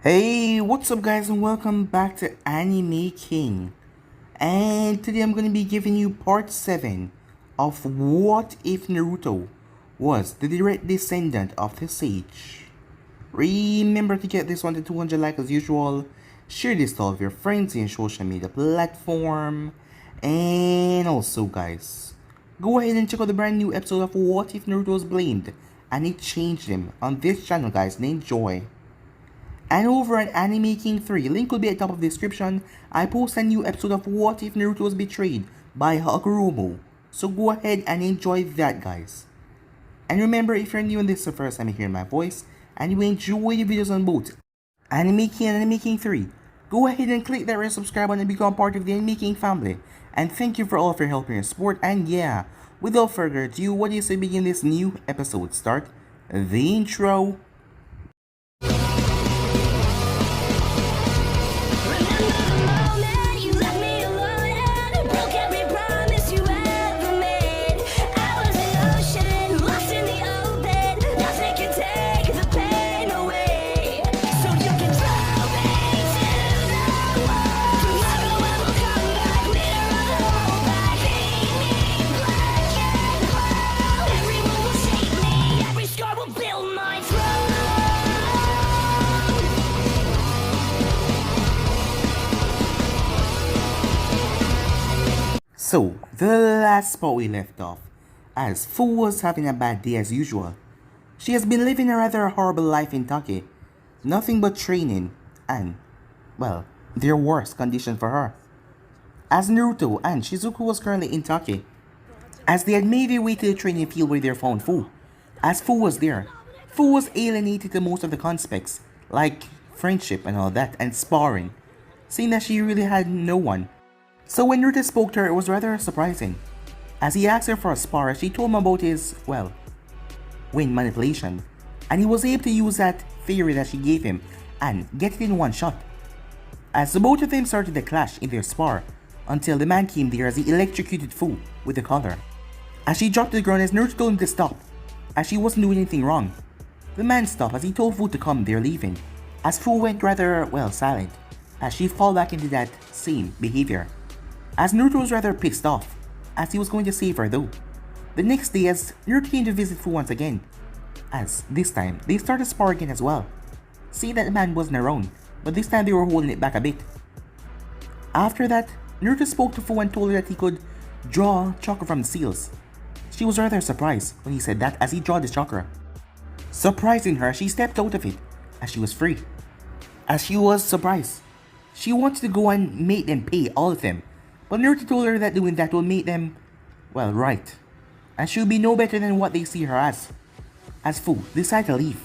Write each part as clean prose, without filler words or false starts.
Hey, what's up guys and welcome back to Anime King. And today I'm going to be giving you part 7 of What If Naruto was the direct descendant of the sage. Remember to get this one to 200 likes as usual. Share this to all of your friends in social media platform. And also guys, go ahead and check out the brand new episode of What If Naruto was blamed and it changed him on this channel guys, and enjoy. And over at Anime King 3, link will be at top of the description. I post a new episode of What If Naruto was Betrayed by Hakurumo. So go ahead and enjoy that guys. And remember, if you're new and this is the first time you hear my voice, and you enjoy the videos on both Anime King and Anime King 3, go ahead and click that red subscribe button and become part of the Anime King family. And thank you for all of your help and your support. And yeah, without further ado, what do you say begin this new episode? Start the intro. So, the last spot we left off, as Fu was having a bad day as usual. She has been living a rather horrible life in Take, nothing but training, and, well, their worst condition for her. As Naruto and Shizuku was currently in Take, as they had made their way to the training field where they found Fu. As Fu was there, Fu was alienated to most of the conspects, like friendship and all that, and sparring, seeing that she really had no one. So when Naruto spoke to her, it was rather surprising. As he asked her for a spar, she told him about his, well, wind manipulation. And he was able to use that theory that she gave him and get it in one shot. As the both of them started to clash in their spar, until the man came there as he electrocuted Fu with the collar. As she dropped to the ground as Naruto told him to stop, as she wasn't doing anything wrong. The man stopped as he told Fu to come, they're leaving. As Fu went rather, well, silent, as she fell back into that same behavior. As Naruto was rather pissed off, as he was going to save her though. The next day as Naruto came to visit Fu once again, as this time they started sparring again as well. Seeing that the man wasn't around, but this time they were holding it back a bit. After that, Naruto spoke to Fu and told her that he could draw chakra from the seals. She was rather surprised when he said that as he drew the chakra. Surprising her, she stepped out of it as she was free. As she was surprised, she wanted to go and make them pay, all of them. But Naruto told her that doing that will make them, well, right. And she'll be no better than what they see her as. As Fu decided to leave.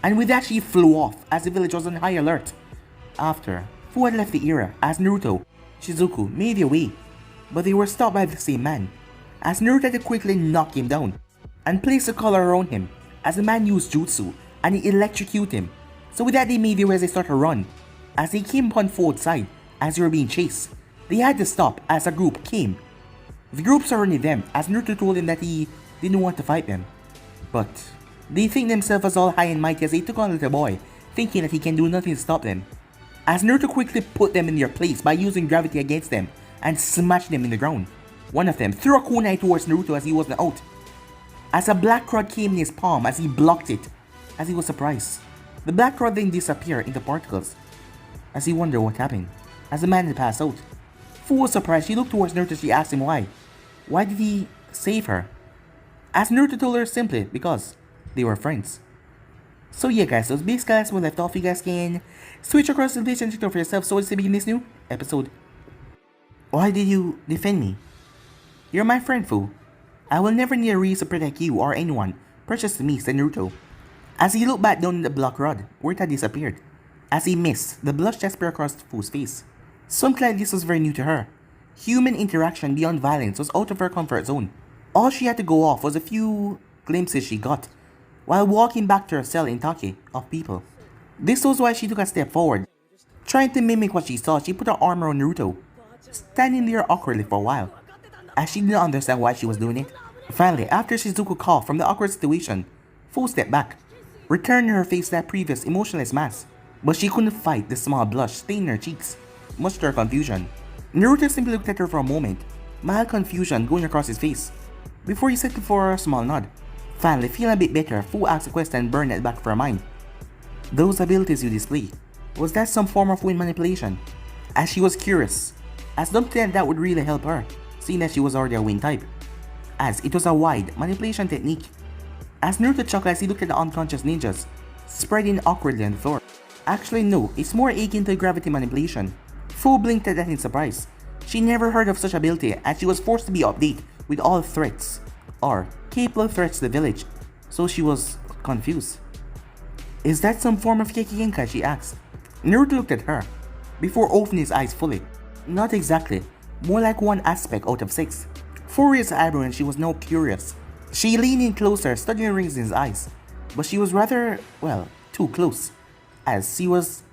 And with that she flew off as the village was on high alert. After, Fu had left the area as Naruto, Shizuku made their way. But they were stopped by the same man. As Naruto had to quickly knock him down. And place a collar around him as the man used jutsu and he electrocuted him. So with that they made their way as they started to run. As they came upon Fu's side as they were being chased. They had to stop as a group came. The group surrounded them as Naruto told them that he didn't want to fight them. But they think themselves as all high and mighty as they took on the little boy, thinking that he can do nothing to stop them. As Naruto quickly put them in their place by using gravity against them and smashed them in the ground. One of them threw a kunai towards Naruto as he wasn't out. As a black rod came in his palm as he blocked it, as he was surprised. The black rod then disappeared into particles as he wondered what happened, as the man had passed out. Fu was surprised. She looked towards Naruto. She asked him why. Why did he save her? As Naruto told her simply because they were friends. So yeah guys, those basically guys we left off. You guys can switch across the page and check out for yourself. So let's begin this new episode. Why did you defend me? You're my friend, Fu. I will never need a reason to protect you or anyone precious to me, said Naruto. As he looked back down at the black rod, where it had disappeared. As he missed, the blush just spread across Fu's face. Something like this was very new to her. Human interaction beyond violence was out of her comfort zone. All she had to go off was a few glimpses she got while walking back to her cell in Take of people. This was why she took a step forward. Trying to mimic what she saw, she put her arm around Naruto, standing there awkwardly for a while, as she didn't understand why she was doing it. Finally, after Shizuku called from the awkward situation, Fu stepped back, returning her face to that previous emotionless mask. but she couldn't fight the small blush staining her cheeks, much to her confusion. Naruto simply looked at her for a moment, mild confusion going across his face, before he settled for a small nod. Finally, feeling a bit better, Fu asked a question and burned at the back of her mind. Those abilities you display, was that some form of wind manipulation? As she was curious, as don't think that would really help her, seeing that she was already a wind type, as it was a wide manipulation technique. As Naruto chuckled as he looked at the unconscious ninjas, spreading awkwardly on the floor. Actually no, it's more akin to gravity manipulation. Fu blinked at that in surprise. She never heard of such ability as she was forced to be updated with all threats, or capable threats to the village, so she was confused. Is that some form of Kekigenkai, she asked. Naruto looked at her, before opening his eyes fully. Not exactly, more like one aspect out of 6. Fu raised her eyebrow and she was now curious. She leaned in closer, studying the rings in his eyes, but she was rather, well, too close, as she was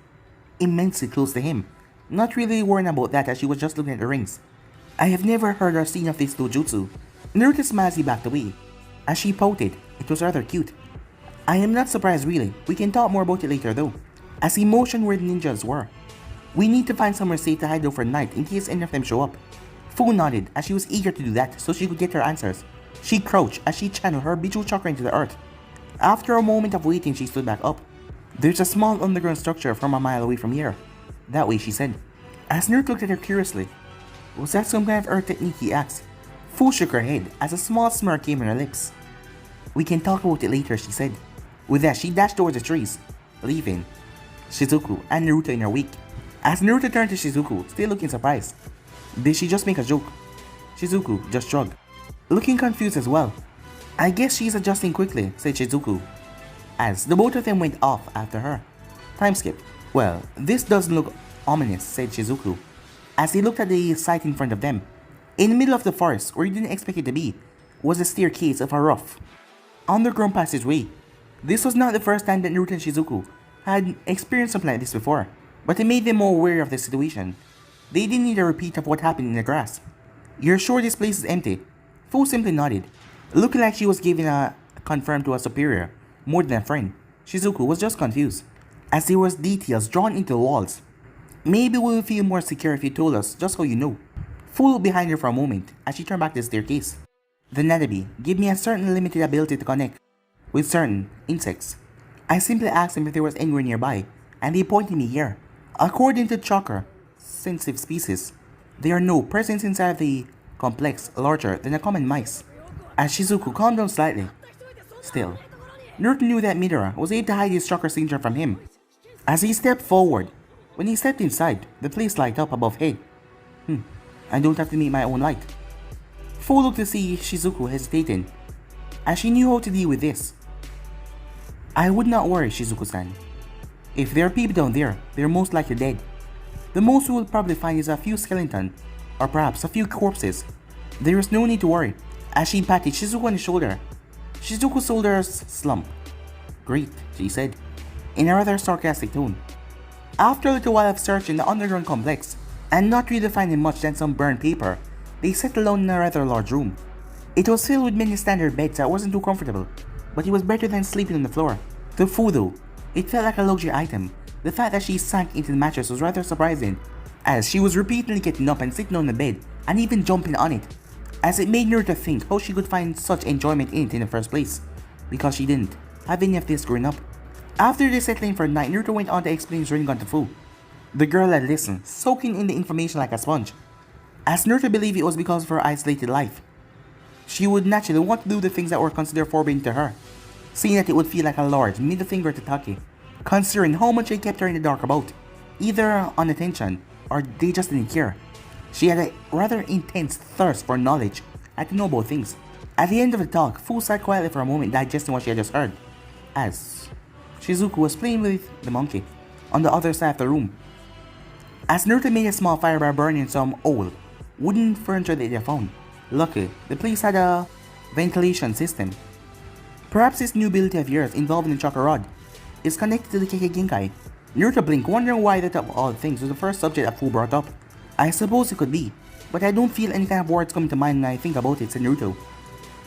immensely close to him, not really worrying about that as she was just looking at the rings. I have never heard or seen of this dojutsu. Naruto smiled as he backed away. As she pouted, it was rather cute. I am not surprised really, we can talk more about it later though. As he motioned where the ninjas were. We need to find somewhere safe to hide over night in case any of them show up. Fu nodded as she was eager to do that so she could get her answers. She crouched as she channeled her Bijou chakra into the earth. After a moment of waiting, she stood back up. There's a small underground structure from a mile away from here. That way, she said. As Naruto looked at her curiously. Was that some kind of earth technique, he asked. Fu shook her head as a small smirk came on her lips. We can talk about it later, she said. With that, she dashed towards the trees, leaving Shizuku and Naruto in her wake. As Naruto turned to Shizuku, still looking surprised. Did she just make a joke? Shizuku just shrugged, looking confused as well. I guess she's adjusting quickly, said Shizuku, as the both of them went off after her. Time skip. Well, this doesn't look ominous, said Shizuku, as he looked at the sight in front of them. In the middle of the forest, where he didn't expect it to be, was a staircase of a rough, underground passageway. This was not the first time that Naruto and Shizuku had experienced something like this before, but it made them more aware of the situation. They didn't need a repeat of what happened in the grass. You're sure this place is empty? Fu simply nodded, looking like she was giving a confirm to a superior, more than a friend. Shizuku was just confused, as there was details drawn into the walls. Maybe we'll feel more secure if you told us just how you know. Fu looked behind her for a moment as she turned back to the staircase. The Nanabi gave me a certain limited ability to connect with certain insects. I simply asked him if there was anywhere nearby, and he pointed me here. According to chakra sensitive species, there are no presents inside the complex larger than a common mice. As Shizuku calmed down slightly. Still, Naruto knew that Midora was able to hide his chakra signature from him. As he stepped forward, when he stepped inside, the place lighted up above head. I don't have to make my own light. Fu looked to see Shizuku hesitating, as she knew how to deal with this. I would not worry, Shizuku-san. If there are people down there, they're most likely dead. The most we will probably find is a few skeletons, or perhaps a few corpses. There is no need to worry, as she patted Shizuku on the shoulder. Shizuku's shoulders slumped. Great, she said, in a rather sarcastic tone. After a little while of searching the underground complex, and not really finding much than some burned paper, they settled down in a rather large room. It was filled with many standard beds that wasn't too comfortable, but it was better than sleeping on the floor. To Fu though, it felt like a luxury item. The fact that she sank into the mattress was rather surprising, as she was repeatedly getting up and sitting on the bed and even jumping on it, as it made Naruto think how she could find such enjoyment in it in the first place, because she didn't have any of this growing up. After they settled in for the night, Naruto went on to explain his Rinnegan to Fu. The girl had listened, soaking in the information like a sponge, as Naruto believed it was because of her isolated life. She would naturally want to do the things that were considered forbidden to her, seeing that it would feel like a large middle finger to Taki, considering how much they kept her in the dark about, either on attention or they just didn't care. She had a rather intense thirst for knowledge and to know about things. At the end of the talk, Fu sat quietly for a moment digesting what she had just heard, as Shizuku was playing with the monkey on the other side of the room. As Naruto made a small fire by burning some old wooden furniture that they found. Luckily, the place had a ventilation system. Perhaps this new ability of yours involving the chakra rod is connected to the Kekigenkai. Naruto blinked, wondering why that of all things was the first subject that Fu brought up. I suppose it could be, but I don't feel any kind of words coming to mind when I think about it, said Naruto.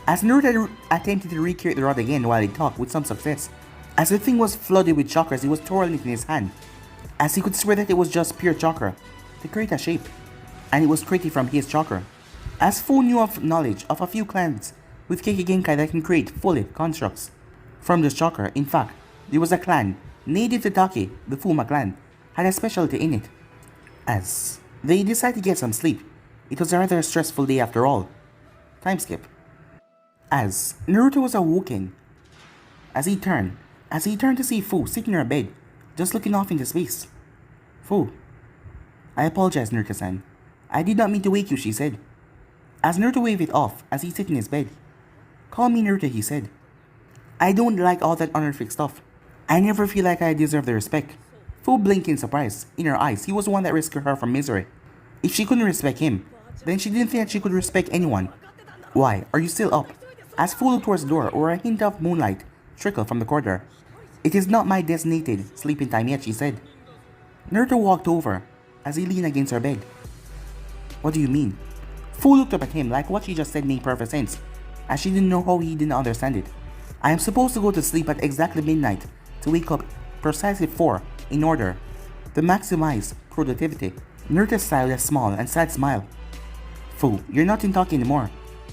As Naruto attempted to recreate the rod again while he talked with some success. As the thing was flooded with chakras, he was twirling it in his hand, as he could swear that it was just pure chakra to create a shape, and it was created from his chakra. As Fu knew of knowledge of a few clans with Keiki Genkai that can create fully constructs from this chakra. In fact, there was a clan native to Taki, the Fuma clan, had a specialty in it. As they decided to get some sleep, it was a rather stressful day after all. Time skip. As Naruto was awoken, as he turned to see Fu sitting in her bed, just looking off into space. Fu, I apologize, Naruto-san. I did not mean to wake you, she said. As Naruto waved it off as he sat in his bed. Call me Naruto, he said. I don't like all that honorific stuff. I never feel like I deserve the respect. Fu blinked in surprise. In her eyes, he was the one that rescued her from misery. If she couldn't respect him, then she didn't think that she could respect anyone. Why, are you still up? As Fu looked towards the door, where a hint of moonlight trickled from the corridor. It is not my designated sleeping time yet, she said. Naruto walked over as he leaned against her bed. What do you mean? Fu looked up at him like what she just said made perfect sense, as she didn't know how he didn't understand it. I am supposed to go to sleep at exactly midnight to wake up precisely 4 in order to maximize productivity. Naruto smiled a small and sad smile. Fu, you're not in talking anymore.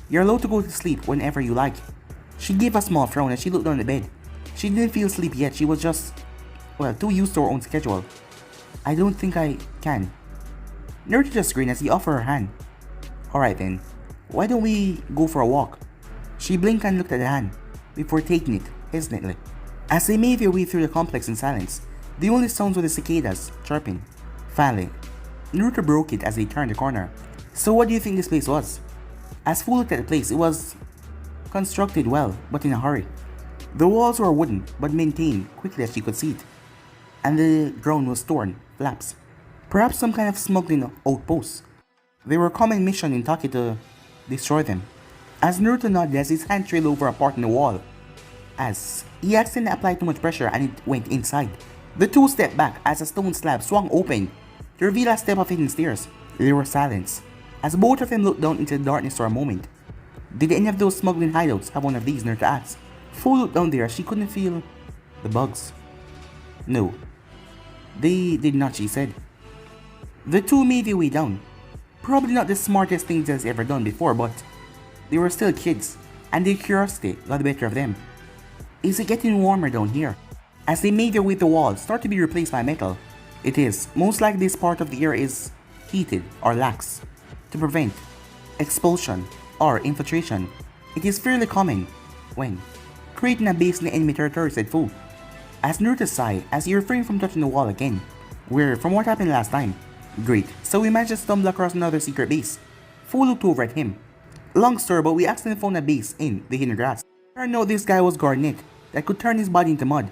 You're allowed to go to sleep whenever you like. She gave a small frown as she looked down the bed. She didn't feel sleepy yet, she was just, well, too used to her own schedule. I don't think I can. Naruto just grinned as he offered her hand. Alright then, why don't we go for a walk? She blinked and looked at the hand, before taking it, hesitantly. As they made their way through the complex in silence, the only sounds were the cicadas chirping. Finally, Naruto broke it as they turned the corner. So what do you think this place was? As Fu looked at the place, it was constructed well, but in a hurry. The walls were wooden, but maintained quickly as she could see it. And the ground was torn, flaps. Perhaps some kind of smuggling outpost. They were a common mission in Taki to destroy them. As Naruto nodded as his hand trailed over a part in the wall, as he accidentally applied too much pressure and it went inside. The two stepped back as a stone slab swung open to reveal a step of hidden stairs. There was silence, as both of them looked down into the darkness for a moment. Did any of those smuggling hideouts have one of these, Naruto asked. Fu looked down there as she couldn't feel the bugs. No, they did not, she said. The two made their way down. Probably not the smartest things they've ever done before, but they were still kids, and their curiosity got the better of them. Is it getting warmer down here? As they made their way to the wall, start to be replaced by metal. It is. Most likely this part of the air is heated or lax to prevent expulsion or infiltration. It is fairly common when creating a base in the enemy territory, said Fu. As Naruto sighed as he refrained from touching the wall again. From what happened last time. Great, so we managed to stumble across another secret base. Fu looked over at him. Long story, but we accidentally found a base in the hidden grass. Turned out this guy was guarding it, that could turn his body into mud.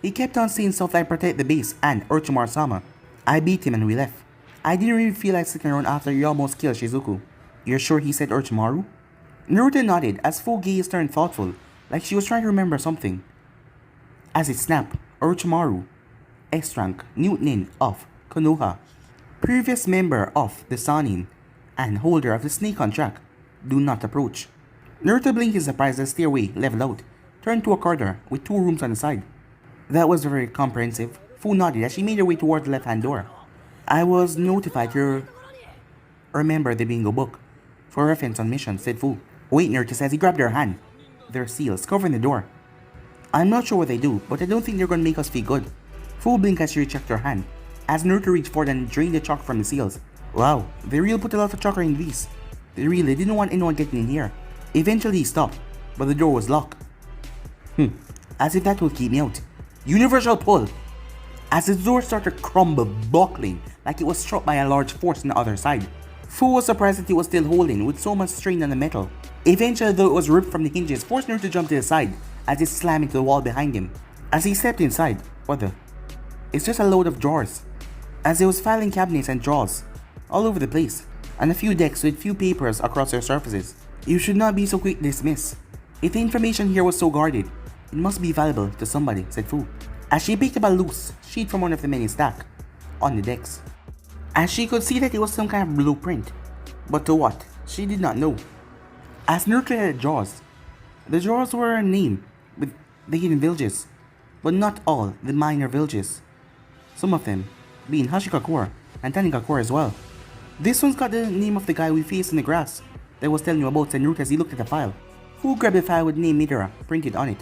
He kept on saying stuff like protect the base and Orochimaru-sama. I beat him and we left. I didn't really feel like sticking around after he almost killed Shizuku. You're sure he said Orochimaru? Naruto nodded as Fu gaze turned thoughtful, like she was trying to remember something. As it snapped, Orochimaru, S-rank, Newtonin of Konoha, previous member of the Sanin, and holder of the snake contract. Do not approach. Naruto blinked in surprise as the stairway leveled out, turned to a corridor with 2 rooms on the side. That was very comprehensive. Fu nodded as she made her way toward the left-hand door. I was notified to remember the bingo book for reference on missions, said Fu. Wait, Naruto says. He grabbed her hand. There are seals covering the door. I'm not sure what they do, but I don't think they're going to make us feel good. Fu blinked as she checked her hand, as Naruto reached forward and drained the chalk from the seals. Wow, they really put a lot of chakra in these. They really didn't want anyone getting in here. Eventually he stopped, but the door was locked. As if that would keep me out. Universal pull! As the door started to crumble, buckling, like it was struck by a large force on the other side. Fu was surprised that it was still holding with so much strain on the metal. Eventually, though, it was ripped from the hinges, forcing her to jump to the side as it slammed into the wall behind him. As he stepped inside, what the? It's just a load of drawers. As there was filing cabinets and drawers all over the place, and a few decks with few papers across their surfaces. You should not be so quick to dismiss. If the information here was so guarded, it must be valuable to somebody, said Fu, as she picked up a loose sheet from one of the many stacks on the decks. As she could see that it was some kind of blueprint, but to what, she did not know. As Naruto had the drawers were named with the hidden villages, but not all the minor villages. Some of them being Hashikakura and Tanikakura as well. This one's got the name of the guy we faced in the grass that I was telling you about, said Naruto as he looked at the file. Fu grabbed the file with the name Midora printed on it,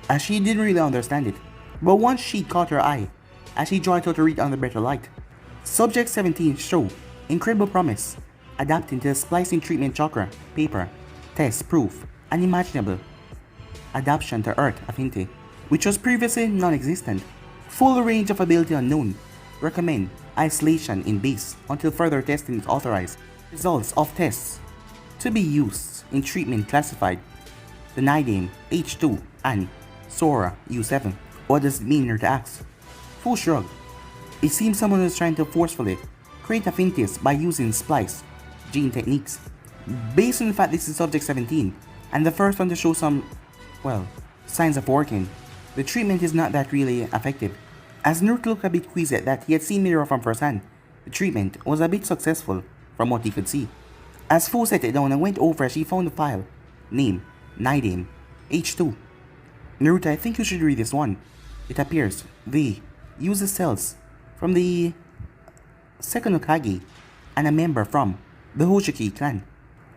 as she didn't really understand it, but one sheet caught her eye as she tried to read under better light. Subject 17 show incredible promise, adapting to the splicing treatment chakra, paper, test, proof, unimaginable adaptation to Earth of Hinte, which was previously non-existent, full range of ability unknown, recommend isolation in base until further testing is authorized, results of tests to be used in treatment classified, the Nidame H2 and Sora U7. What does it mean, Naruto asks. Full shrug. It seems someone is trying to forcefully create a fintis by using splice gene techniques. Based on the fact this is subject 17 and the first one to show some, well, signs of working, the treatment is not that really effective. As Naruto looked a bit queasy at that he had seen Midora from first hand, the treatment was a bit successful from what he could see. As Fu set it down and went over, she found the file. Name, Nidame, H2. Naruto, I think you should read this one. It appears they use the cells from the second Hokage and a member from the Hoshiki clan.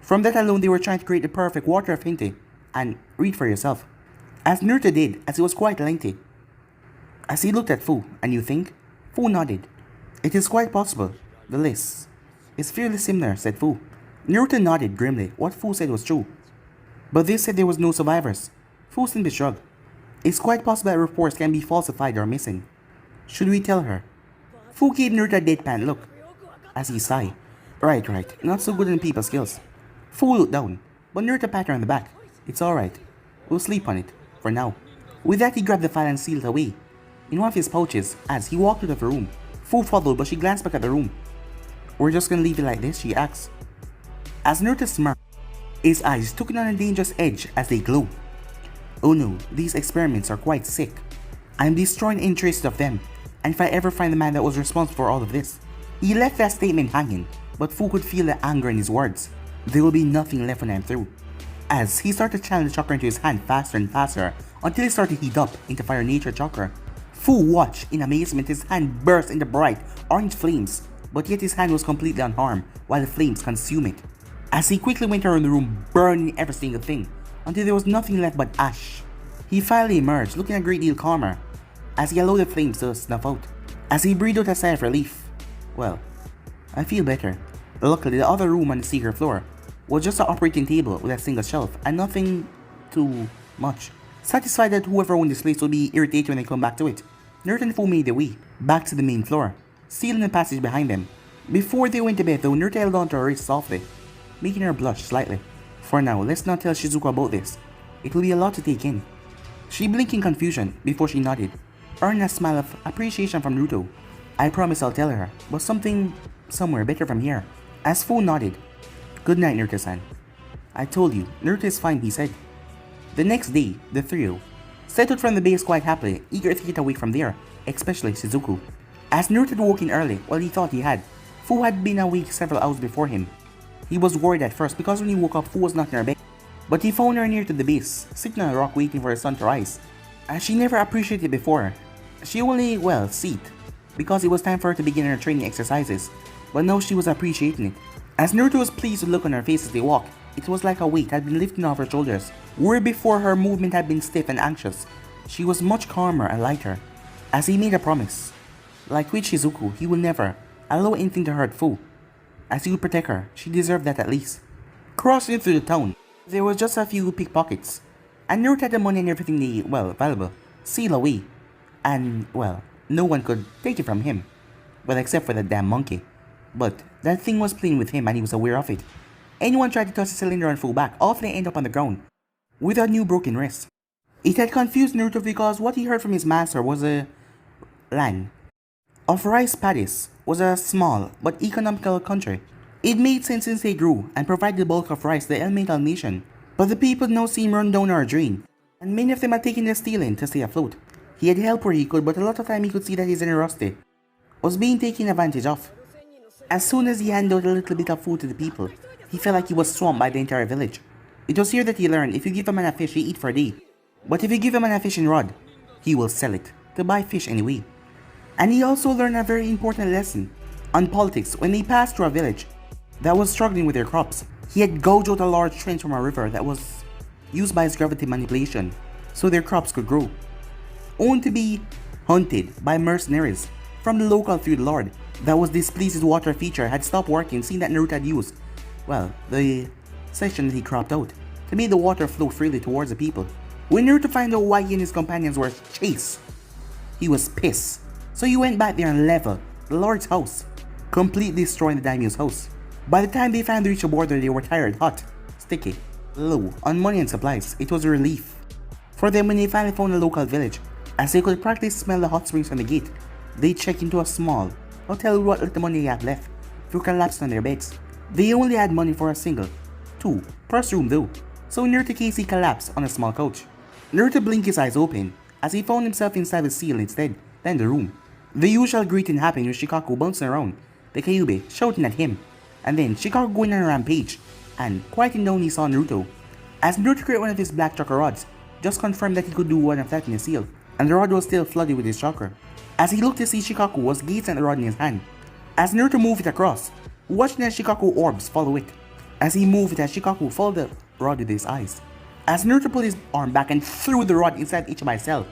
From that alone, they were trying to create the perfect water of Hinte, and read for yourself. As Naruto did, as it was quite lengthy. As he looked at Fu, and you think? Fu nodded. It is quite possible. The list is fairly similar, said Fu. Naruto nodded grimly. What Fu said was true. But they said there was no survivors. Fu simply shrugged. It's quite possible that reports can be falsified or missing. Should we tell her? Fu gave Naruto a deadpan look as he sighed. Right, not so good in people skills. Fu looked down, but Naruto patted her on the back. It's alright. We'll sleep on it, for now. With that, he grabbed the file and sealed it away in one of his pouches as he walked out of the room. Fu followed, but she glanced back at the room. We're just gonna leave it like this, she asked. As Naruto smirked, his eyes took it on a dangerous edge as they glowed. Oh no, these experiments are quite sick. I'm destroying any traces of them, and if I ever find the man that was responsible for all of this. He left that statement hanging, but Fu could feel the anger in his words. There will be nothing left when I'm through. As he started to channel the chakra into his hand faster and faster until it started to heat up into fire nature chakra. Fu watched in amazement his hand burst into bright orange flames, but yet his hand was completely unharmed while the flames consumed it. As he quickly went around the room burning every single thing until there was nothing left but ash. He finally emerged looking a great deal calmer as he allowed the flames to snuff out. As he breathed out a sigh of relief. Well, I feel better. Luckily, the other room on the secret floor was just an operating table with a single shelf and nothing too much. Satisfied that whoever owned this place would be irritated when they come back to it, Naruto and Fu made their way back to the main floor, sealing the passage behind them. Before they went to bed though, Naruto held onto her wrist softly, making her blush slightly. For now, let's not tell Shizuku about this. It will be a lot to take in. She blinked in confusion before she nodded, earning a smile of appreciation from Naruto. I promise I'll tell her, but somewhere better from here. As Fu nodded. Good night, Naruto-san. I told you, Naruto is fine, he said. The next day, the trio set out from the base quite happily, eager to get away from there, especially Shizuku. As Naruto had woken early, well he thought he had, Fu had been awake several hours before him. He was worried at first because when he woke up, Fu was not in her bed. But he found her near to the base, sitting on a rock waiting for the sun to rise. As she never appreciated it before, she only, well, see it, because it was time for her to begin her training exercises, but now she was appreciating it. As Naruto was pleased with the look on her face as they walked, it was like a weight had been lifted off her shoulders. Where before her movement had been stiff and anxious, she was much calmer and lighter. As he made a promise, like with Shizuku, he would never allow anything to hurt Fu. As he would protect her, she deserved that at least. Crossing through the town, there was just a few pickpockets, and Naruto had the money and everything they, well, valuable, sealed away. And, well, no one could take it from him. Well, except for that damn monkey. But that thing was playing with him and he was aware of it. Anyone tried to toss the cylinder and fall back, often end up on the ground, with a new broken wrist. It had confused Naruto because what he heard from his master was a land of rice paddies was a small but economical country. It made sense since they grew and provided the bulk of rice to the elemental nation. But the people now seemed run down or drained, and many of them had taken their stealing to stay afloat. He had helped where he could, but a lot of time he could see that his generosity was being taken advantage of. As soon as he handed out a little bit of food to the people, he felt like he was swamped by the entire village. It was here that he learned if you give a man a fish, he eat for a day. But if you give a man a fishing rod, he will sell it to buy fish anyway. And he also learned a very important lesson on politics when he passed through a village that was struggling with their crops. He had gouged out a large trench from a river that was used by his gravity manipulation so their crops could grow, only to be hunted by mercenaries from the local feud lord that was displeased his water feature had stopped working, seeing that Naruto had used, well, the section that he cropped out to make the water flow freely towards the people. When Naruto found out why he and his companions were chased, he was pissed. So he went back there and leveled the lord's house, completely destroying the daimyo's house. By the time they finally reached the border, they were tired, hot, sticky, low on money and supplies. It was a relief for them when they finally found a local village, as they could practically smell the hot springs from the gate. They checked into a small hotel with what little money they had left before collapsed on their beds. They only had money for a single, two-person room though, so Naruto Casey collapsed on a small couch. Naruto blinked his eyes open as he found himself inside the seal instead than the room. The usual greeting happened with Shikaku bouncing around the Kyuubi, shouting at him, and then Shikaku going on a rampage, and quieting down he saw Naruto. As Naruto created one of his black chakra rods, just confirmed that he could do one of that in the seal, and the rod was still flooded with his chakra. As he looked to see Shikaku was gazing at the rod in his hand. As Naruto moved it across, watching as Shikaku orbs follow it. As he moved it, as Shikaku followed the rod with his eyes. As Naruto pulled his arm back and threw the rod inside Ichiban's cell,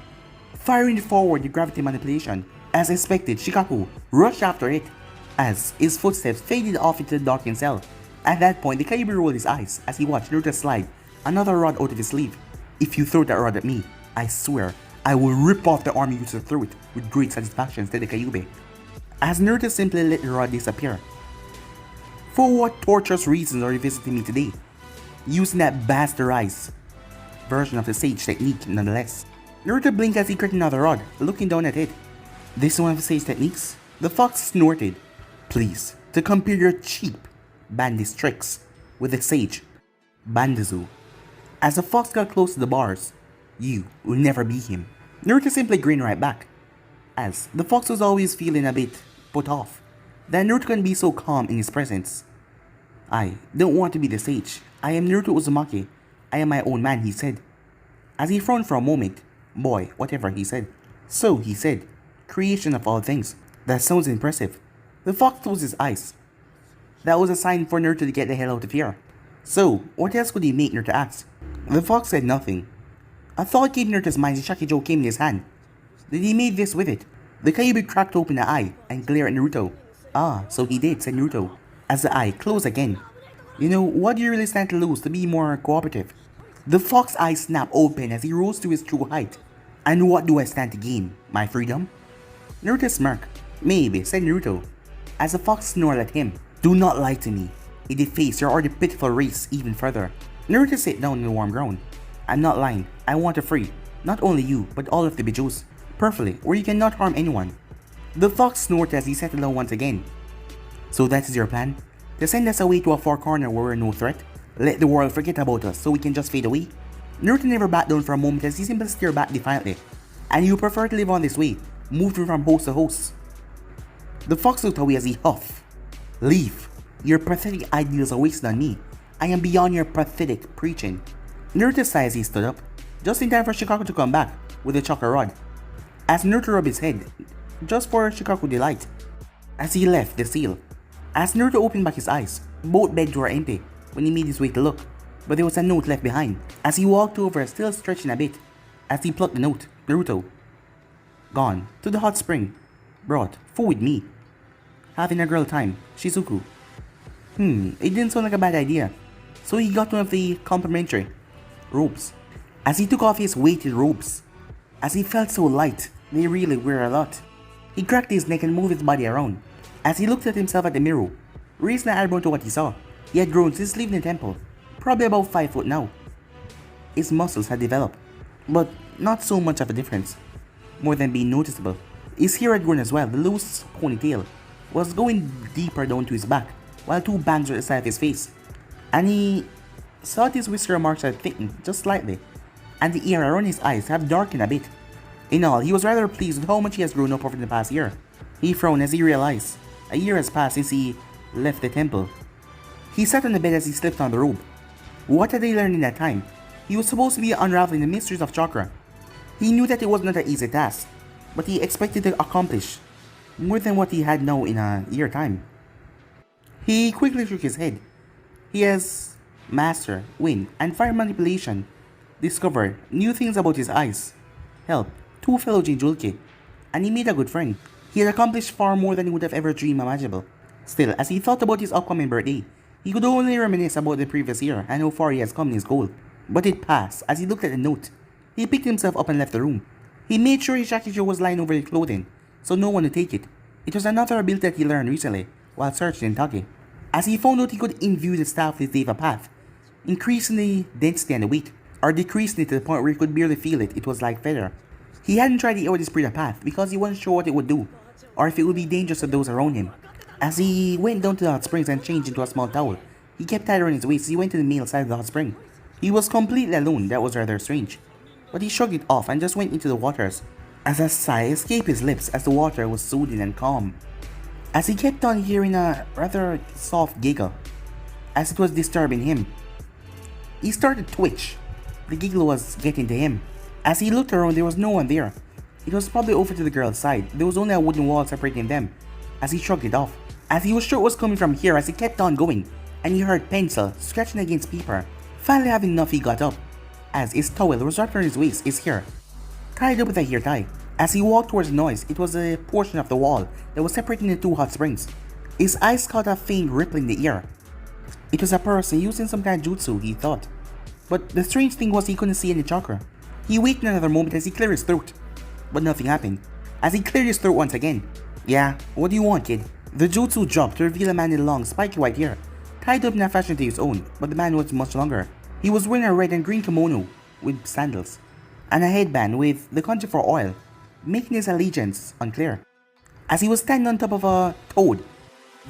firing it forward with gravity manipulation. As expected, Shikaku rushed after it as his footsteps faded off into the darkened cell. At that point, the Kyuubi rolled his eyes as he watched Naruto slide another rod out of his sleeve. "If you throw that rod at me, I swear I will rip off the arm you used to throw it with great satisfaction," said the Kyuubi. As Naruto simply let the rod disappear. "For what torturous reasons are you visiting me today?" Using that bastardized version of the sage technique nonetheless. Naruto blinked as he created another rod, looking down at it. "This is one of the sage techniques?" The fox snorted. "Please, to compare your cheap bandit tricks with the sage Bandazu." As the fox got close to the bars, "You will never be him." Naruto simply grinned right back, as the fox was always feeling a bit put off that Naruto can be so calm in his presence. "I don't want to be the sage. I am Naruto Uzumaki. I am my own man," he said. As he frowned for a moment, "Boy, whatever," he said. "So," he said, "creation of all things. That sounds impressive." The fox closed his eyes. That was a sign for Naruto to get the hell out of here. "So, what else could he make?" Naruto asked. The fox said nothing. A thought came to Naruto's mind as Shakijo came in his hand. Did he make this with it? The Kyuubi cracked open the eye and glared at Naruto. "Ah, so he did," said Naruto, as the eye closed again. "You know, what do you really stand to lose to be more cooperative?" The fox's eyes snapped open as he rose to his true height. "And what do I stand to gain? My freedom?" Naruto smirked. "Maybe," said Naruto, as the fox snorted at him. "Do not lie to me. It defaces your already pitiful race even further." Naruto sat down on the warm ground. "I'm not lying. I want to free, not only you, but all of the Bijous, perfectly, where you cannot harm anyone." The fox snorted as he settled down once again. "So that is your plan? To send us away to a far corner where we're no threat? Let the world forget about us so we can just fade away?" Naruto never backed down for a moment as he simply stared back defiantly. "And you prefer to live on this way, moving from host to host?" The fox looked away as he huffed. "Leave. Your pathetic ideals are wasted on me. I am beyond your pathetic preaching." Naruto sighed as he stood up, just in time for Shikaku to come back with the chakra rod. As Naruto rubbed his head, just for Shikaku's delight, as he left the seal. As Naruto opened back his eyes, both beds were empty when he made his way to look, but there was a note left behind. As he walked over, still stretching a bit, as he plucked the note, Naruto. "Gone to the hot spring. Brought food with me. Having a girl time, Shizuku." It didn't sound like a bad idea, so he got one of the complimentary robes. As he took off his weighted robes, as he felt so light, they really were a lot. He cracked his neck and moved his body around. As he looked at himself at the mirror, raising an eyebrow to what he saw, he had grown since leaving the temple, probably about 5 foot now. His muscles had developed, but not so much of a difference, more than being noticeable. His hair had grown as well. The loose ponytail was going deeper down to his back, while 2 bangs were at the side of his face. And he saw his whisker marks had thickened just slightly, and the air around his eyes had darkened a bit. In all, he was rather pleased with how much he has grown up over the past year. He frowned as he realized a year has passed since he left the temple. He sat on the bed as he slipped on the robe. What had he learned in that time? He was supposed to be unraveling the mysteries of chakra. He knew that it was not an easy task, but he expected to accomplish more than what he had now in a year time. He quickly shook his head. He has master, wind, and fire manipulation. Discovered new things about his eyes. Helped two fellow Jinjulke. And he made a good friend. He had accomplished far more than he would have ever dreamed imaginable. Still, as he thought about his upcoming birthday, he could only reminisce about the previous year and how far he has come in his goal. But it passed as he looked at the note. He picked himself up and left the room. He made sure his jacket was lying over his clothing, so no one would take it. It was another ability that he learned recently while searching in Taki. As he found out he could imbue the staff with Deva Path, increasing the density and the weight, or decreasing it to the point where he could barely feel it. It was like feather. He hadn't tried it out with his Prida Path because he wasn't sure what it would do, or if it would be dangerous to those around him. As he went down to the hot springs and changed into a small towel, he kept tied around his waist as he went to the male side of the hot spring. He was completely alone. That was rather strange. But he shrugged it off and just went into the waters, as a sigh escaped his lips as the water was soothing and calm. As he kept on hearing a rather soft giggle, as it was disturbing him, he started to twitch. The giggle was getting to him. As he looked around, there was no one there. It was probably over to the girl's side. There was only a wooden wall separating them. As he shrugged it off, as he was sure it was coming from here, as he kept on going, and he heard pencil scratching against paper. Finally having enough, he got up, as his towel was wrapped around his waist, his hair tied up with a hair tie. As he walked towards the noise, it was a portion of the wall that was separating the two hot springs. His eyes caught a faint ripple in the air. It was a person using some kind of jutsu, he thought. But the strange thing was he couldn't see any chakra. He waited another moment as he cleared his throat. But nothing happened. As he cleared his throat once again. Yeah, what do you want, kid? The jutsu dropped to reveal a man in long, spiky white hair, tied up in a fashion to his own, but the man was much longer. He was wearing a red and green kimono with sandals, and a headband with the kanji for oil, making his allegiance unclear. As he was standing on top of a toad,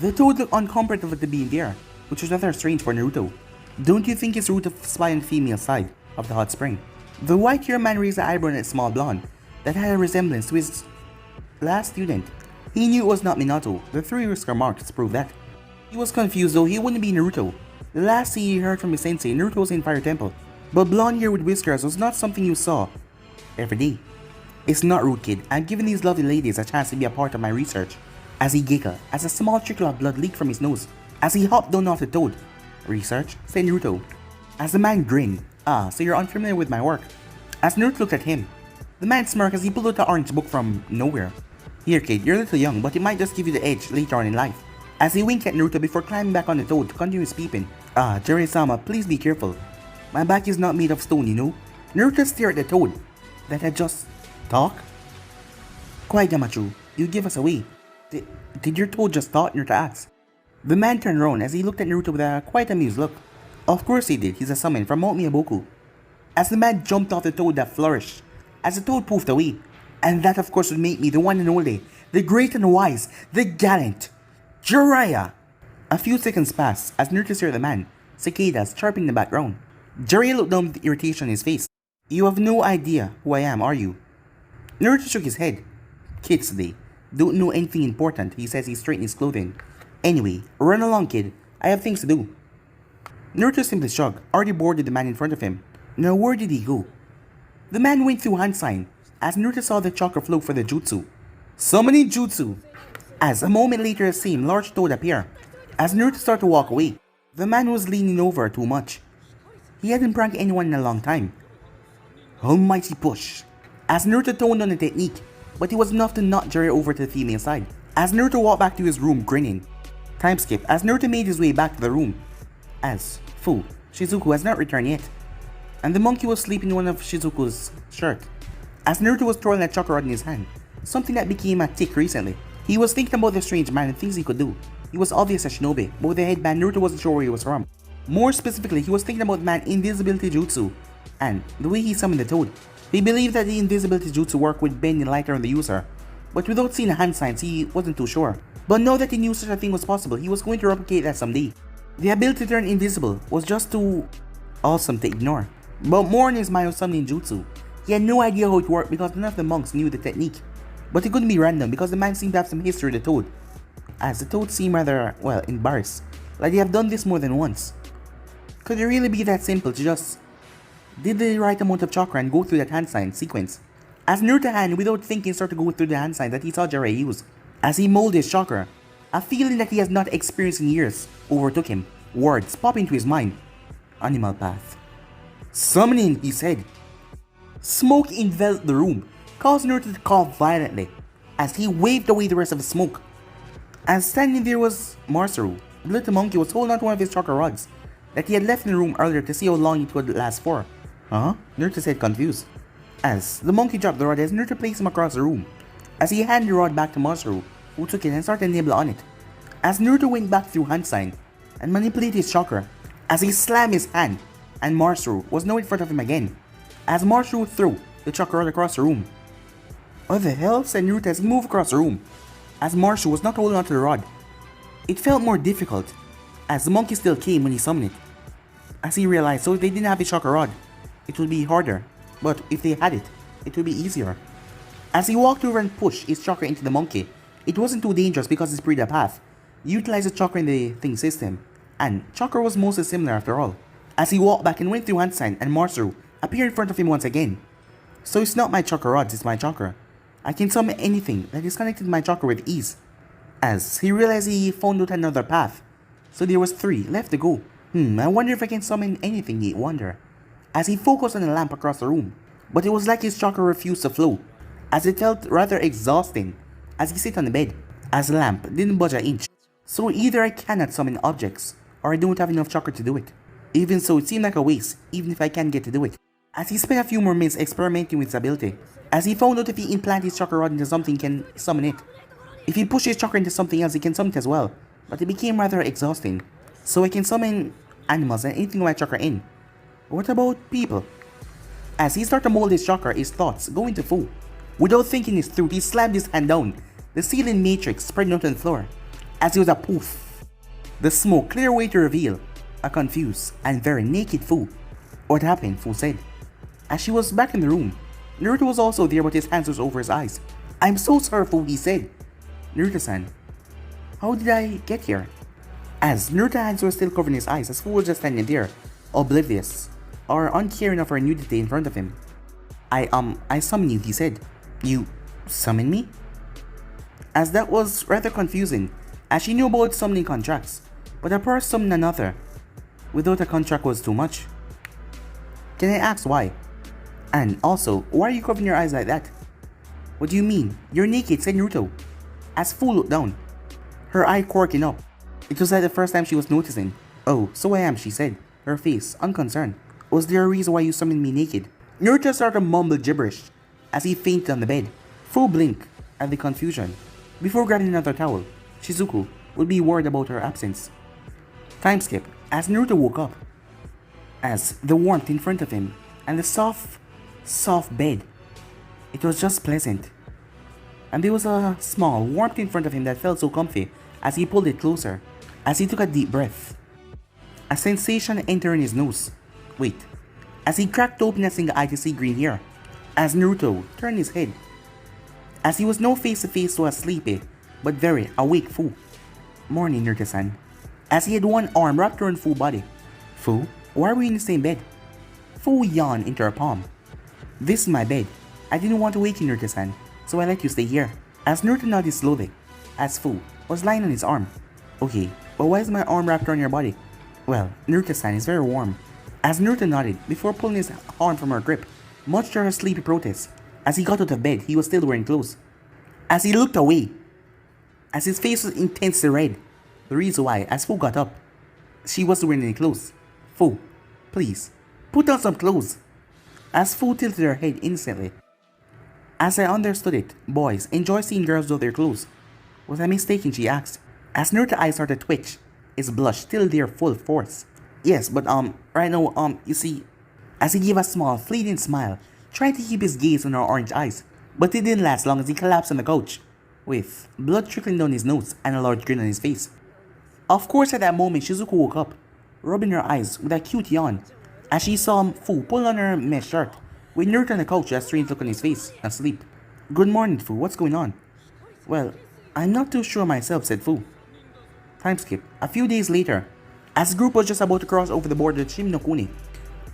the toad looked uncomfortable to be in there, which was rather strange for Naruto. Don't you think it's rude to spy on the female side of the hot spring? The white-haired man raised an eyebrow at a small blonde that had a resemblance to his last student. He knew it was not Minato. The three whisker marks proved that. He was confused though. He wouldn't be Naruto. The last thing he heard from his sensei, Naruto was in Fire Temple. But blonde hair with whiskers was not something you saw every day. It's not rude, kid. I'm giving these lovely ladies a chance to be a part of my research. As he giggled, as a small trickle of blood leaked from his nose, as he hopped down off the toad. Research? Said Naruto. As the man grinned. Ah, so you're unfamiliar with my work. As Naruto looked at him, the man smirked as he pulled out the orange book from nowhere. Here, kid, you're a little young, but it might just give you the edge later on in life. As he winked at Naruto before climbing back on the toad to continue his peeping. Ah, Jiraiya-sama, please be careful. My back is not made of stone, you know. Naruto stared at the toad that had just talked. Quiet, Yamachu. You give us away. Did your toad just talk? Naruto asked. The man turned around as he looked at Naruto with a quite amused look. Of course he did. He's a summon from Mount Miyaboku. As the man jumped off the toad that flourished, as the toad poofed away. And that of course would make me the one and only, the great and wise, the gallant Jiraiya. A few seconds passed as Naruto stared at the man, cicadas chirping in the background. Jiraiya looked down with irritation on his face. You have no idea who I am, are you? Naruto shook his head. Kids today don't know anything important, he says he straightened his clothing. Anyway, run along, kid. I have things to do. Naruto simply shrugged, already bored with the man in front of him. Now where did he go? The man went through hand sign as Naruto saw the chakra flow for the jutsu. Summoning jutsu! As a moment later, the same large toad appeared. As Naruto started to walk away, the man was leaning over too much. He hadn't pranked anyone in a long time. Almighty push! As Naruto toned on the technique, but it was enough to knock Jiraiya over to the female side. As Naruto walked back to his room grinning. Time skip as Naruto made his way back to the room. As Shizuku has not returned yet. And the monkey was sleeping in one of Shizuku's shirt. As Naruto was twirling a chakra rod in his hand, something that became a tick recently. He was thinking about the strange man and things he could do. He was obvious a shinobi, but with the headband, Naruto wasn't sure where he was from. More specifically, he was thinking about the man's invisibility jutsu and the way he summoned the toad. He believed that the invisibility jutsu worked with bending light around the user, but without seeing the hand signs, he wasn't too sure. But now that he knew such a thing was possible, he was going to replicate that someday. The ability to turn invisible was just too awesome to ignore. But more in his mind was summoning jutsu. He had no idea how it worked because none of the monks knew the technique. But it couldn't be random because the man seemed to have some history with the toad. As the toad seemed rather, well, embarrassed. Like they have done this more than once. Could it really be that simple to just did the right amount of chakra and go through that hand sign sequence? As Naruto hand without thinking started to go through the hand sign that he saw Jiraiya use. As he molded his chakra, a feeling that he has not experienced in years overtook him. Words pop into his mind. Animal path. Summoning, he said. Smoke enveloped the room, causing Naruto to cough violently as he waved away the rest of the smoke. As standing there was Masaru. The little monkey was holding on to one of his chakra rods that he had left in the room earlier to see how long it would last for. Huh? Naruto said, confused. As the monkey dropped the rod as Naruto placed him across the room. As he handed the rod back to Masaru, who took it and started to nibble on it. As Naruto went back through hand sign and manipulated his chakra, as he slammed his hand, and Masaru was now in front of him again. As Masaru threw the chakra rod across the room. What the hell? Said Naruto as he moved across the room. As Masaru was not holding onto the rod. It felt more difficult, as the monkey still came when he summoned it. As he realized, so if they didn't have a chakra rod, it would be harder, but if they had it, it would be easier. As he walked over and pushed his chakra into the monkey, it wasn't too dangerous because it's pretty a path. He utilized the chakra in the thing system, and chakra was mostly similar after all. As he walked back and went through hand sign, and Masaru appeared in front of him once again. So it's not my chakra rods, it's my chakra. I can summon anything that is connected to my chakra with ease. As he realized he found out another path, so there was 3 left to go. I wonder if I can summon anything, he wondered. As he focused on the lamp across the room, but it was like his chakra refused to flow, as it felt rather exhausting as he sat on the bed, as the lamp didn't budge an inch. So either I cannot summon objects, or I don't have enough chakra to do it. Even so, it seemed like a waste, even if I can get to do it. As he spent a few more minutes experimenting with his ability, as he found out if he implant his chakra rod into something, he can summon it. If he pushes his chakra into something else, he can summon it as well, but it became rather exhausting. So I can summon animals and anything with my chakra in. What about people? As he started to mold his chakra, his thoughts go into Fu. Without thinking this through, he slammed his hand down, the ceiling matrix spreading out on the floor, as it was a poof. The smoke cleared away to reveal a confused and very naked Fu. What happened? Fu said. As she was back in the room, Naruto was also there, but his hands was over his eyes. I'm so sorry, Fu, he said. Naruto-san, how did I get here? As Naruto's hands were still covering his eyes, as Fu was just standing there, oblivious, or uncaring of her nudity in front of him. I summoned you, he said. You summoned me? As that was rather confusing, as she knew about summoning contracts, but a person summoned another without a contract was too much. Can I ask why? And also, why are you covering your eyes like that? What do you mean? You're naked, said Naruto. As Fu looked down, her eye quirking up. It was like the first time she was noticing. Oh, so I am, she said, her face unconcerned. Was there a reason why you summoned me naked? Naruto started to mumble gibberish as he fainted on the bed. Fu blinked at the confusion. Before grabbing another towel, Shizuku would be worried about her absence. Time skip as Naruto woke up. As the warmth in front of him and the soft bed. It was just pleasant. And there was a small warmth in front of him that felt so comfy as he pulled it closer, as he took a deep breath. A sensation entered in his nose. Wait. As he cracked open a single eye to see green hair, as Naruto turned his head, as he was now face to face to a sleepy but very awake Fu. Morning, Naruto-san. As he had one arm wrapped around Fu's body. Fu, why are we in the same bed? Fu yawned into her palm. This is my bed. I didn't want to wake you, Naruto-san, so I let you stay here. As Naruto nodded slowly, as Fu was lying on his arm. Okay, but why is my arm wrapped around your body? Well, Naruto-san is very warm. As Naruto nodded before pulling his arm from her grip, much to her sleepy protest. As he got out of bed, he was still wearing clothes. As he looked away, as his face was intensely red, the reason why, as Fu got up, she wasn't wearing any clothes. Fu, please, put on some clothes. As Fu tilted her head instantly. As I understood it, boys enjoy seeing girls without their clothes. Was I mistaken, she asked. As Naruto's eyes started to twitch, his blush still there full force. Yes, but right now, you see, as he gave a small, fleeting smile, trying to keep his gaze on her orange eyes, but it didn't last long as he collapsed on the couch, with blood trickling down his nose and a large grin on his face. Of course, at that moment, Shizuku woke up, rubbing her eyes with a cute yawn, as she saw Fu pull on her mesh shirt, with Naruto on the couch with a strange look on his face, asleep. Good morning, Fu, what's going on? Well, I'm not too sure myself, said Fu. Time skip. A few days later, as the group was just about to cross over the border to Shimonokuni,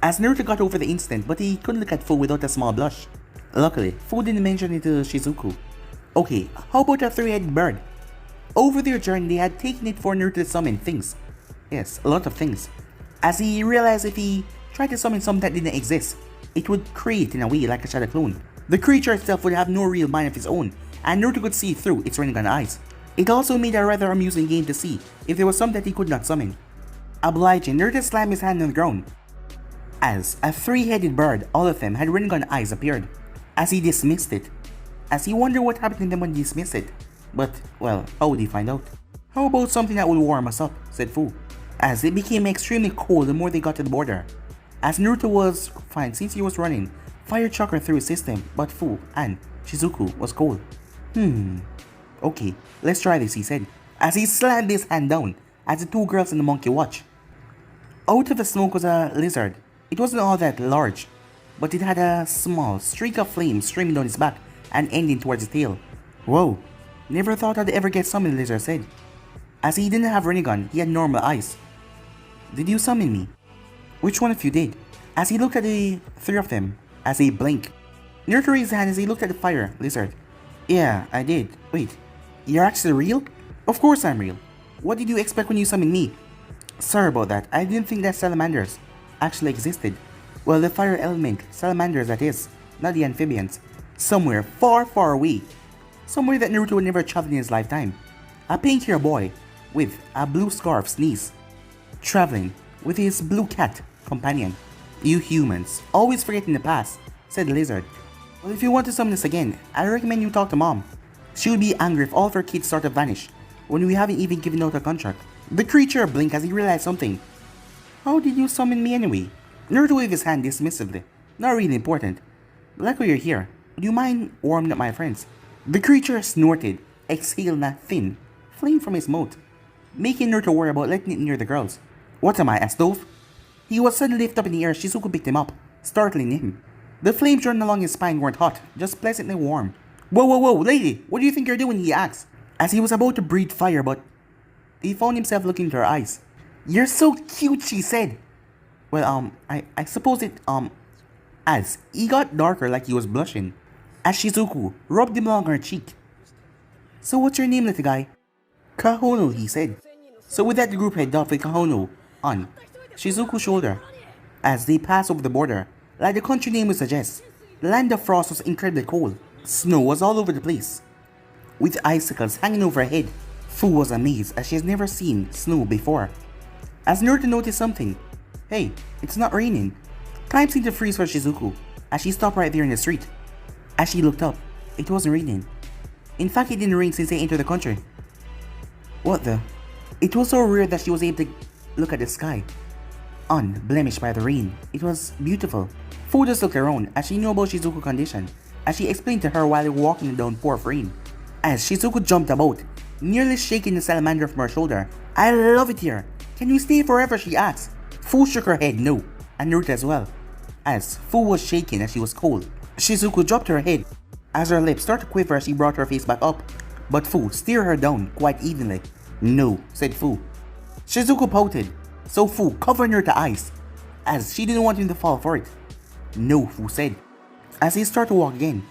as Naruto got over the incident, but he couldn't look at Fu without a small blush. Luckily, Fu didn't mention it to Shizuku. Okay, how about a three-headed bird? Over their journey, they had taken it for Naruto to summon things. Yes, a lot of things. As he realized if he tried to summon something that didn't exist, it would create in a way like a shadow clone. The creature itself would have no real mind of its own, and Naruto could see through its Rinnegan eyes. It also made a rather amusing game to see if there was something that he could not summon. Obliging, Naruto slammed his hand on the ground. As a three-headed bird, all of them had Rinnegan eyes appeared. As he dismissed it. As he wondered what happened to them when he dismissed it. But, well, how would he find out? How about something that would warm us up, said Fu. As it became extremely cold the more they got to the border. As Naruto was fine since he was running, fire chakra through his system, but Fu and Shizuku was cold. Okay, let's try this, he said, as he slammed his hand down as the two girls and the monkey watched. Out of the smoke was a lizard. It wasn't all that large, but it had a small streak of flame streaming down its back and ending towards its tail. Whoa, never thought I'd ever get summoned, the lizard said. As he didn't have Rinnegan, he had normal eyes. Did you summon me? Which one of you did? As he looked at the three of them, as they blinked. Naruto raised his hand as he looked at the fire lizard. Yeah, I did. Wait, you're actually real? Of course I'm real. What did you expect when you summoned me? Sorry about that, I didn't think that salamanders actually existed. Well, the fire element, salamanders that is, not the amphibians. Somewhere far, far away. Somewhere that Naruto would never travel in his lifetime. A pink-haired boy with a blue scarf sneeze. Traveling with his blue cat companion. You humans, always forgetting the past, said the lizard. Well, if you want to summon us again, I recommend you talk to Mom. She would be angry if all of her kids start to vanish when we haven't even given out a contract. The creature blinked as he realized something. How did you summon me anyway? Naruto waved his hand dismissively. Not really important. Like why you're here. Would you mind warming up my friends? The creature snorted, exhaled a thin flame from his mouth, making Naruto worry about letting it near the girls. What am I, a stove? He was suddenly lifted up in the air as Shizuku picked him up, startling him. The flames running along his spine weren't hot, just pleasantly warm. Whoa, lady, what do you think you're doing? He asked, as he was about to breathe fire, but he found himself looking into her eyes. You're so cute, she said. Well, I suppose it, as he got darker like he was blushing, as Shizuku rubbed him along her cheek. So what's your name, little guy? Kahono, he said. So with that, the group headed off with Kahono on Shizuku's shoulder. As they passed over the border, like the country name would suggest, the land of frost was incredibly cold. Snow was all over the place, with icicles hanging over her head. Fu was amazed as she has never seen snow before. As Naruto noticed something. Hey, it's not raining. Time seemed to freeze for Shizuku as she stopped right there in the street. As she looked up, it wasn't raining. In fact, it didn't rain since they entered the country. What the? It was so weird that she was able to look at the sky, unblemished by the rain. It was beautiful. Fu just looked around as she knew about Shizuku's condition, as she explained to her while they were walking in the downpour of rain. As Shizuku jumped about, nearly shaking the salamander from her shoulder. I love it here. Can you stay forever? She asked. Fu shook her head no, and Naruto as well, as Fu was shaking as she was cold. Shizuku dropped her head as her lips started to quiver as she brought her face back up, but Fu steered her down quite evenly. No, said Fu. Shizuku pouted, so Fu covered her to eyes, as she didn't want him to fall for it. No, Fu said, as he started to walk again.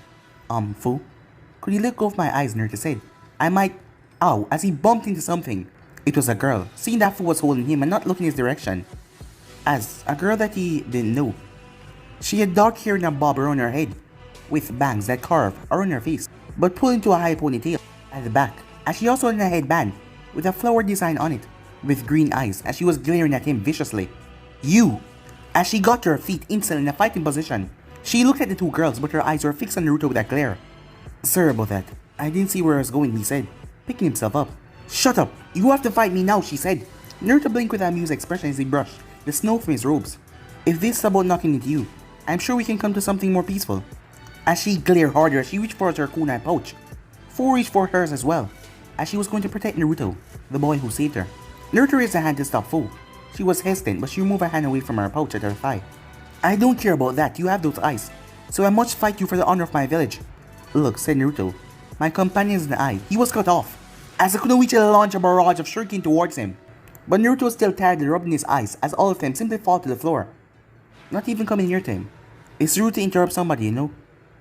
Fu, could you let go of my eyes? Naruto said. I might. Ow, as he bumped into something. It was a girl, seeing that Fu was holding him and not looking his direction. As a girl that he didn't know. She had dark hair and a bob around her head, with bangs that carved around her face, but pulled into a high ponytail at the back, as she also had a headband with a flower design on it, with green eyes as she was glaring at him viciously. You! As she got to her feet instantly in a fighting position, she looked at the two girls, but her eyes were fixed on Naruto with a glare. Sorry about that. I didn't see where I was going, he said, picking himself up. Shut up! You have to fight me now, she said. Naruto blinked with an amused expression as he brushed the snow from his robes. If this is about knocking into you, I'm sure we can come to something more peaceful. As she glared harder, she reached for her kunai pouch. Fu reached for hers as well, as she was going to protect Naruto, the boy who saved her. Naruto raised a hand to stop Fu. She was hesitant, but she removed her hand away from her pouch at her thigh. I don't care about that, you have those eyes, so I must fight you for the honor of my village. Look, said Naruto, my companions and I, he was cut off, as the Kunoichi launched a barrage of shuriken towards him. But Naruto was still tired and rubbing his eyes as all of them simply fall to the floor, not even coming near to him. It's rude to interrupt somebody, you know.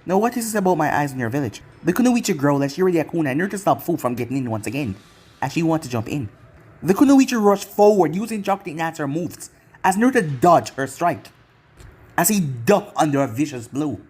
Now what is this about my eyes in your village? The Kunoichi growled as she ready Akuna and Naruto stopped Fu from getting in once again, as she wanted to jump in. The Kunoichi rushed forward using chocolate to enhance her moves, as Naruto dodged her strike. As he ducked under a vicious blow,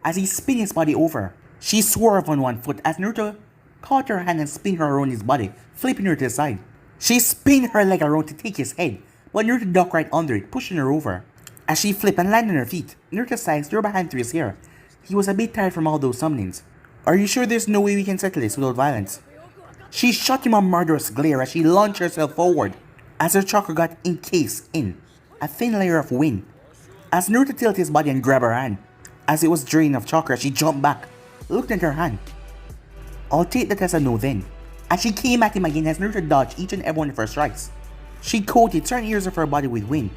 as he spun his body over, she swerved on one foot as Naruto caught her hand and spun her around his body, flipping her to the side. She spun her leg around to take his head, but Naruto ducked right under it, pushing her over. As she flipped and landed on her feet, Naruto sighed, threw a hand through his hair. He was a bit tired from all those summonings. Are you sure there's no way we can settle this without violence? She shot him a murderous glare as she launched herself forward, as her chakra got encased in a thin layer of wind. As Naruto tilted his body and grabbed her hand, as it was drained of chakra, she jumped back, looked at her hand. I'll take that as a no then. As she came at him again as Naruto dodged each and every one of her strikes. She coated certain areas of her body with wind,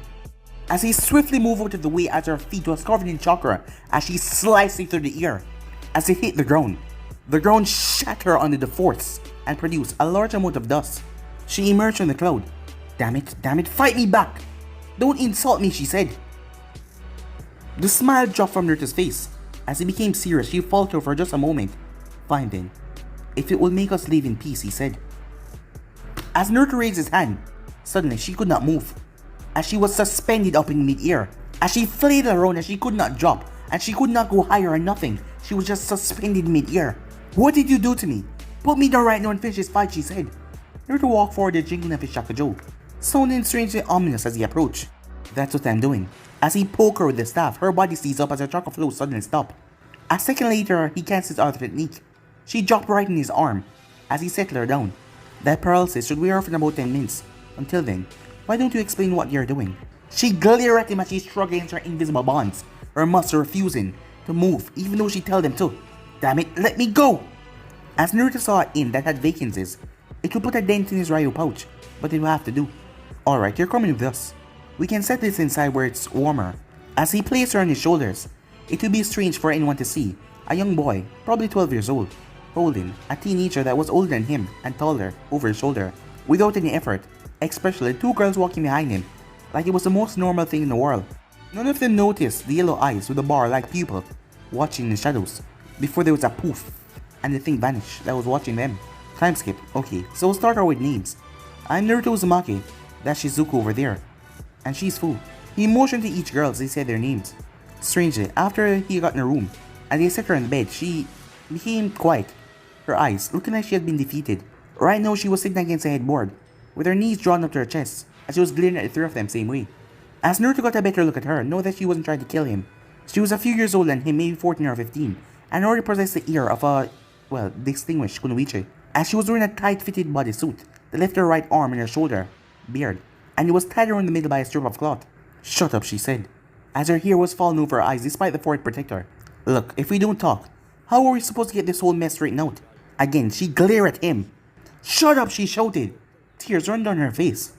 as he swiftly moved out of the way as her feet was covered in chakra as she sliced it through the air. As it hit the ground shattered under the force and produced a large amount of dust. She emerged from the cloud. Damn it, fight me back! Don't insult me, she said. The smile dropped from Naruto's face. As he became serious, she faltered for just a moment. Fine then. If it will make us live in peace, he said. As Naruto raised his hand, suddenly she could not move, as she was suspended up in mid-air. As she flailed around, as she could not drop, and she could not go higher or nothing. She was just suspended mid-air. What did you do to me? Put me down right now and finish this fight, she said. Naruto walked forward, the jingling of his shakujo, sounding strangely ominous as he approached. That's what I'm doing. As he poked her with the staff, her body seized up as her chakra flow suddenly stopped. A second later, he cast his other technique. She dropped right in his arm, as he settled her down. That paralysis should wear off in about 10 minutes. Until then, why don't you explain what you're doing? She glared at him as she shrugged against her invisible bonds, her muscles refusing to move even though she told them to. Damn it, let me go! As Naruto saw an inn that had vacancies, it would put a dent in his Ryu pouch, but it will have to do. Alright, you're coming with us. We can set this inside where it's warmer. As he placed her on his shoulders, it would be strange for anyone to see a young boy, probably 12 years old, holding a teenager that was older than him and taller over his shoulder, without any effort, especially two girls walking behind him, like it was the most normal thing in the world. None of them noticed the yellow eyes with a bar-like pupil, watching in the shadows, before there was a poof, and the thing vanished that was watching them. Time skip. Okay, so we'll start out with names. I'm Naruto Uzumaki, that's Shizuku over there, and she's Fu. He motioned to each girl as they said their names. Strangely, after he got in her room, and they set her in the bed, she became quiet, her eyes looking like she had been defeated. Right now she was sitting against a headboard, with her knees drawn up to her chest, as she was glaring at the three of them same way. As Naruto got a better look at her, know that she wasn't trying to kill him. She was a few years older than him, maybe 14 or 15, and already possessed the ear of a, well, distinguished kunoichi, as she was wearing a tight-fitted bodysuit that left her right arm and her shoulder bared, and it was tied around the middle by a strip of cloth. Shut up, she said, as her hair was falling over her eyes despite the forehead protector. Look, if we don't talk, how are we supposed to get this whole mess straightened out? Again, she glared at him. Shut up, she shouted. Tears ran down her face.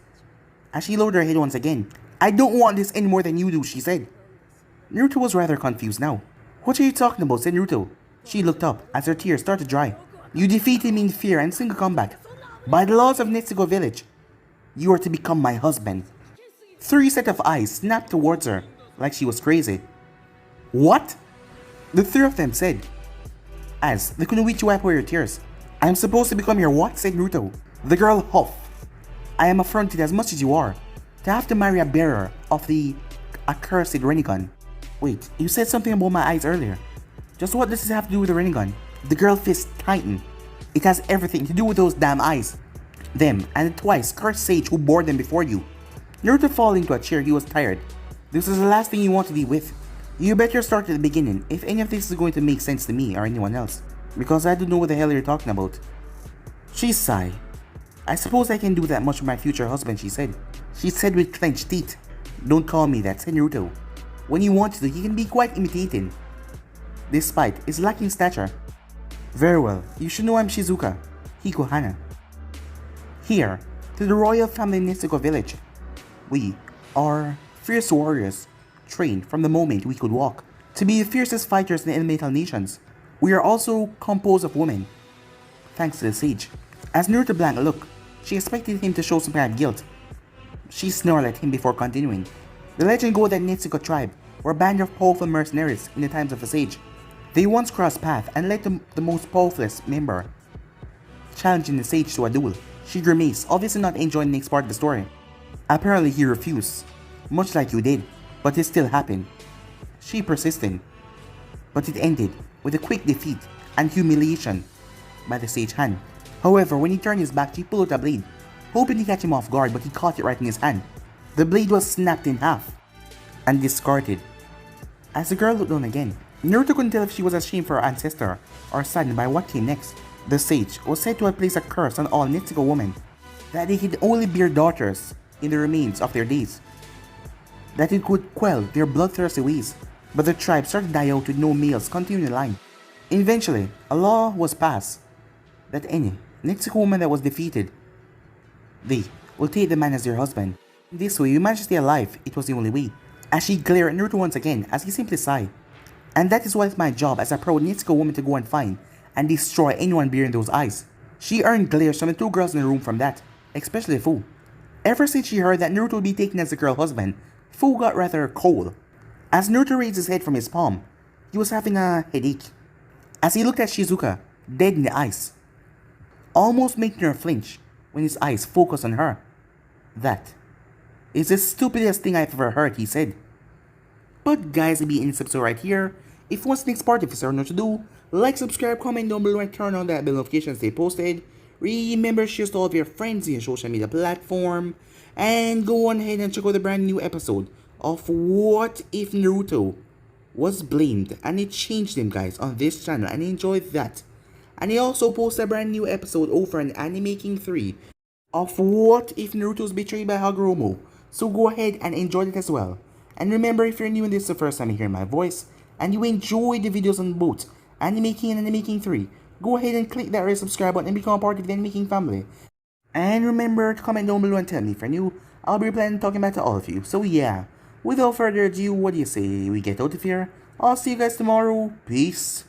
As she lowered her head once again. I don't want this any more than you do, she said. Naruto was rather confused now. What are you talking about, said Naruto. She looked up as her tears started to dry. You defeated me in fear and single combat. By the laws of Netsuko village, you are to become my husband. Three set of eyes snapped towards her like she was crazy. What? The three of them said. As the kunoichi wiped away her tears. I am supposed to become your what? Said Naruto. The girl huffed. I am affronted as much as you are to have to marry a bearer of the accursed Rinnegan. Wait, you said something about my eyes earlier. Just what does this have to do with the Rinnegan? The girl fist tightened. It has everything to do with those damn eyes. Them and the twice cursed sage who bore them before you. Naruto fell into a chair. He was tired. This is the last thing you want to be with. You better start at the beginning if any of this is going to make sense to me or anyone else, because I don't know what the hell you're talking about. She sighed. I suppose I can do that much for my future husband, she said. She said with clenched teeth. Don't call me that, said Naruto. When you want to, he can be quite imitating, despite his lacking stature. Very well, you should know I'm Shizuka, Hiko Hana. Here, to the royal family Netsuko village. We are fierce warriors, trained from the moment we could walk, to be the fiercest fighters in the elemental nations. We are also composed of women, thanks to the sage. As Naruto blanked a look, she expected him to show some kind of guilt. She snarled at him before continuing. The legend goes that Netsuko tribe were a band of powerful mercenaries in the times of the sage. They once crossed paths and led the most powerless member, challenging the sage to a duel. She grimaced, obviously not enjoying the next part of the story. Apparently he refused, much like you did, but it still happened. She persisted, but it ended with a quick defeat and humiliation by the sage hand. However, when he turned his back, she pulled out a blade, hoping to catch him off guard, but he caught it right in his hand. The blade was snapped in half and discarded. As the girl looked down again, Naruto couldn't tell if she was ashamed for her ancestor or saddened by what came next. The sage was said to have placed a curse on all Netsuko women, that they could only bear daughters in the remains of their days, that it could quell their bloodthirsty ways, but the tribe started to die out with no males continuing the line. Eventually, a law was passed that any Netsuko woman that was defeated, they will take the man as their husband. This way, you managed to stay alive, it was the only way. As she glared at Naruto once again, as he simply sighed. And that is why it's my job as a proud Netsuko woman to go and find and destroy anyone bearing those eyes. She earned glares from the two girls in the room from that, especially Fu. Ever since she heard that Naruto would be taken as the girl husband, Fu got rather cold. As Naruto raised his head from his palm, he was having a headache. As he looked at Shizuka, dead in the eyes, almost making her flinch when his eyes focused on her. That is the stupidest thing I've ever heard, he said. But guys, it'll be in this episode right here. If you want the next part, if you don't know what to do, like, subscribe, comment down below and turn on that bell notifications they posted. Remember, share to all of your friends in your social media platform. And go on ahead and check out the brand new episode of What If Naruto Was Blamed and It Changed Him, guys, on this channel, and enjoy that. And he also posted a brand new episode over on Anime King 3 of What If Naruto Was Betrayed by Hagoromo. So go ahead and enjoy it as well. And remember, if you're new and this is the first time you hear my voice, and you enjoy the videos on both Anime King and Anime King 3, go ahead and click that red subscribe button and become a part of the Anime King family. And remember to comment down below and tell me if you're new, I'll be planning talking back to all of you. So yeah, without further ado, what do you say we get out of here? I'll see you guys tomorrow. Peace.